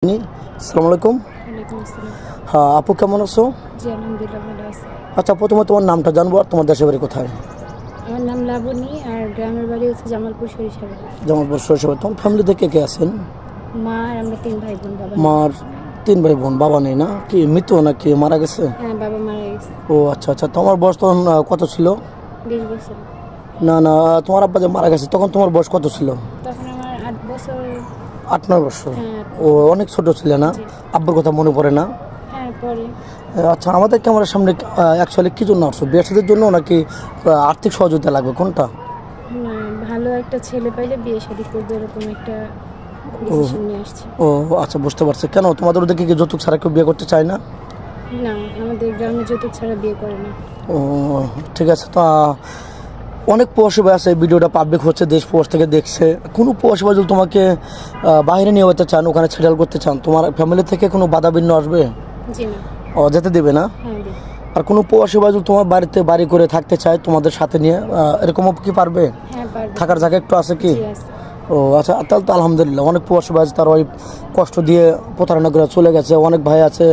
আসসালামু আলাইকুম। ওয়ালাইকুম আসসালাম। হ্যাঁ আপু, কেমন আছো? জি আলহামদুলিল্লাহ ভালো আছি। আচ্ছা, প্রথমে তোমার নামটা জানবো আর তোমার দেশের বাড়ি কোথায়? আমার নাম লাবণী আর গ্রামের বাড়ি হচ্ছে জামালপুর সরিষাবাড়ি। জামালপুর শৈশবে। তোমার ফ্যামিলিতে কে কে আছেন? মা আর আমরা 3 ভাই বোন। বাবা নেই। মার 3 ভাই বোন, বাবা নেই না? কি মৃত নাকি মারা গেছে? হ্যাঁ বাবা মারা গেছে। ও আচ্ছা আচ্ছা, তোমার বয়স তখন কত ছিল? 20 বছর। না না, তোমার আব্বা যে মারা গেছে তখন তোমার বয়স কত ছিল? তখন আমার 8 বছর। 8-9 বছর। হ্যাঁ। ও অনেক ছোট ছিল না? জি। আব্বার কথা মনে পড়ে না? হ্যাঁ পরে। আচ্ছা, আমাদের ক্যামেরার সামনে অ্যাকচুয়ালি কী জন্য আসছো? বিয়ে শাদীর জন্য নাকি আর্থিক সহযোগিতা লাগবে, কোনটা? না, ভালো একটা ছেলে পাইলে বিয়ে শাদী করবে এরকম একটা ডিসিশন নিয়ে আসছি। ও আচ্ছা, বুঝতে পারছি। কেন তোমাদের ওদিকে কি যৌতুক ছাড়া কেউ বিয়ে করতে চায় না? না, আমাদের গ্রামে যৌতুক ছাড়া বিয়ে করে না। ও ঠিক আছে। তো অনেক প্রবাসী ভাই আছে, এই ভিডিওটা পাবলিক হচ্ছে, দেশ প্রবাস থেকে দেখছে। কোনো প্রবাসী ভাই যদি তোমাকে বাইরে নিয়ে যেতে চান, ওখানে সেটেল করতে চান, তোমার ফ্যামিলি থেকে কোনো বাধা বিঘ্ন আসবে? জি না। ও যেতে দেবে না? হ্যাঁ দিই। আর কোনো প্রবাসী ভাই যদি তোমার বাড়িতে বাড়ি করে থাকতে চায় তোমাদের সাথে নিয়ে, এরকমও কি পারবে? হ্যাঁ পারবে। থাকার জায়গা একটু আছে কি? জি আছে। ও আচ্ছা, তাহলে তো আলহামদুলিল্লাহ। অনেক প্রবাসী ভাই আছে, তার ওই কষ্ট দিয়ে প্রতারণা করে চলে গেছে। অনেক ভাই আছে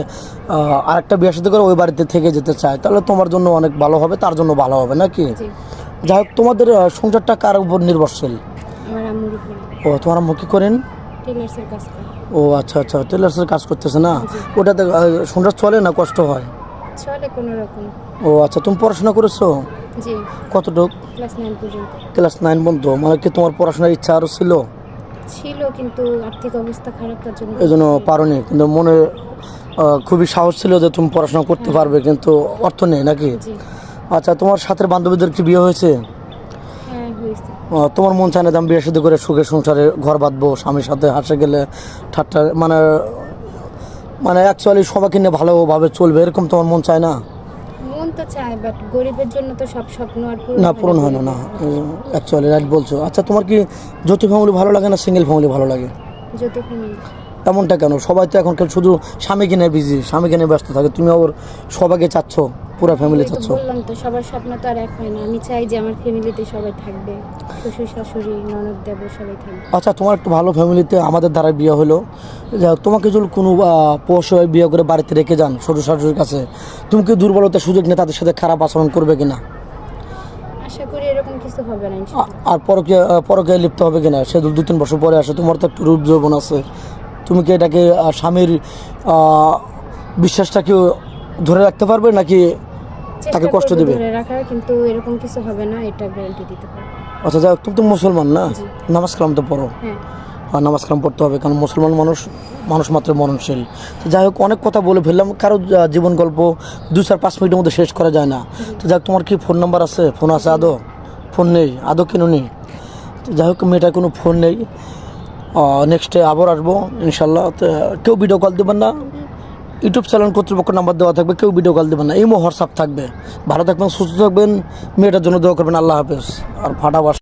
আরেকটা বিয়ে সাথে করে ওই বাড়িতে থেকে যেতে চায়, তাহলে তোমার জন্য অনেক ভালো হবে, তার জন্য ভালো হবে নাকি? জি। যাই হোক, তোমাদের সংসারটা কার উপর নির্ভরশীল? আমার আম্মুর উপরে। ও তোমার আম্মু কি করেন? টেলার্সের কাজ করে। ও আচ্ছা আচ্ছা, টেলার্সের কাজ করতেছে না? জি। ওটাতে সংসার চলে না কষ্ট হয়? চলে কোনো রকম। ও আচ্ছা, তুমি পড়াশোনা করেছো জি। কতটুক? ক্লাস 9 পর্যন্ত। ক্লাস 9 পর্যন্ত। মানে কি তোমার পড়াশোনার ইচ্ছা আরও ছিল, ছিল কিন্তু আর্থিক অবস্থা খারাপ, তার জন্য এই জন্য পারোনি? কিন্তু মনে খুবই সাহস ছিল যে তুমি পড়াশোনা করতে পারবে, কিন্তু অর্থ নেই নাকি? জি। আচ্ছা, তোমার সাথের বান্ধবীদের কি বিয়ে হয়েছে? হ্যাঁ হয়েছে। তোমার মন চায় না যে আমি বিয়ে শাদী করে সুখে সংসারে ঘর বাঁধবো, স্বামীর সাথে হাসে গেলে ঠাট্টা, মানে মানে অ্যাকচুয়ালি সবাইকে নিয়ে ভালোভাবে চলবে, এরকম তোমার মন চায় না? মন তো চায়, বাট গরিবের জন্য তো সব স্বপ্ন আর না, পূরণ হয় না। না, অ্যাকচুয়ালি রাইট বলছো। আচ্ছা, তোমার কি যৌথ ফ্যামিলি ভালো লাগে না সিঙ্গেল ফ্যামিলি ভালো লাগে? যত ফ্যামিলি। এমনটা কেন? সবাই তো এখন শুধু স্বামীকে নিয়ে বিজি, স্বামীকে নিয়ে ব্যস্ত থাকে, তুমি আবার সবাইকে চাচ্ছ, পুরো ফ্যামিলি চাচ্ছ। বললাম তো সবার স্বপ্ন তো আর এক হয় না। আমি চাই যে আমার ফ্যামিলিতে সবাই থাকবে, শ্বশুর শাশুড়ি ননদ দেবর সবাই থাকবে। আচ্ছা, তোমার একটু ভালো ফ্যামিলিতে আমাদের দ্বারা বিয়ে হলো, তোমাকে যদি কোনো পোষ হয়ে বিয়ে করে বাড়িতে রেখে যান শ্বশুর শাশুড়ির কাছে, তুমি কি দুর্বলতার সুযোগ নিয়ে তাদের সাথে খারাপ আচরণ করবে কিনা? আশা করি এরকম কিছু হবে না ইনশাআল্লাহ। আর পরকীয়ায় লিপ্ত হবে কিনা? সে 2-3 বছর পরে আসে, তোমার তো একটু রূপ যৌবন আছে, তুমি কি এটাকে স্বামীর বিশ্বাসটাকে ধরে রাখতে পারবে নাকি তাকে চেষ্টা কষ্ট করবো দেবে? ধরে রাখার, কিন্তু এরকম কিছু হবে না এটা গ্যারান্টি দিতে পারবো। আচ্ছা, যাই হোক, তুমি তো মুসলমান না? জি। নামাজ কালাম তো পড়ো? হ্যাঁ। আর নামাজ কালাম পড়তে হবে, কারণ মুসলমান মানুষ মাত্র মরণশীল। তো যাই হোক, অনেক কথা বলে ফেললাম, কারো জীবন গল্প 2-4-5 মিনিটের মধ্যে শেষ করা যায় না। তো যাই হোক, তোমার কি ফোন নাম্বার আছে? ফোন আছে আদৌ? ফোন নেই আদৌ, কেন নেই? তো যাই হোক, মেয়েটার কোনো ফোন নেই। নেক্সটে আবার আসবো ইনশাল্লাহ। তো কেউ ভিডিও কল দেবেন না, ইউটিউব চ্যানেল কর্তৃপক্ষ নাম্বার দেওয়া থাকবে, কেউ ভিডিও কল দেবেন না। ইমো হোয়াটসঅ্যাপ থাকবে। ভালো থাকবেন, সুস্থ থাকবেন, মেয়েটার জন্য দোয়া করবেন। আল্লাহ হাফেজ। আর ফাটাবাস।